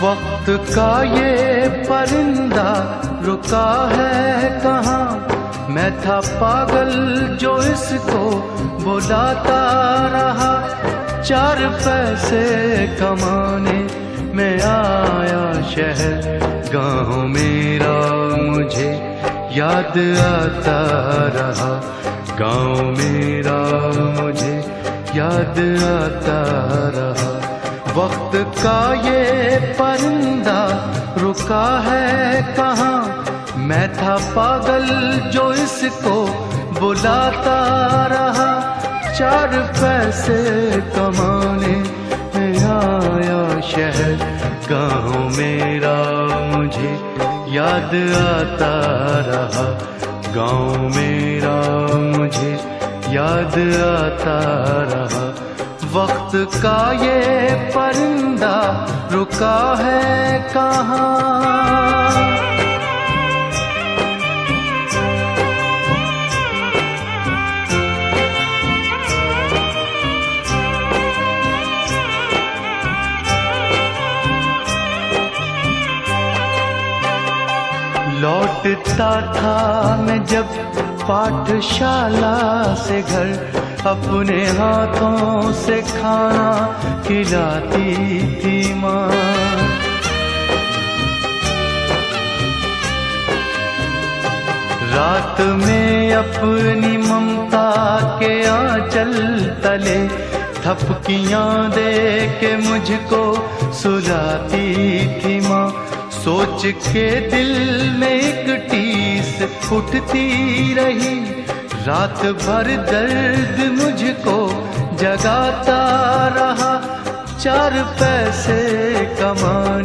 वक्त का ये परिंदा रुका है कहाँ, मैं था पागल जो इसको बुलाता रहा। 4 पैसे कमाने में आया शहर, गाँव मेरा मुझे याद आता रहा। गाँव मेरा मुझे याद आता रहा। वक्त का ये परिंदा रुका है कहाँ, मैं था पागल जो इसको बुलाता रहा। 4 पैसे कमाने में आया शहर, गाँव मेरा मुझे याद आता रहा। गाँव मेरा मुझे याद आता रहा। वक्त का ये परिंदा रुका है कहाँ। लौटता था मैं जब पाठशाला से घर, अपने हाथों से खाना खिलाती थी माँ। रात में अपनी ममता के आंचल तले थपकियां दे के मुझको सुलाती थी माँ। सोच के दिल में एक टीस उठती रही, रात भर दर्द मुझको जगाता रहा। 4 पैसे कमाने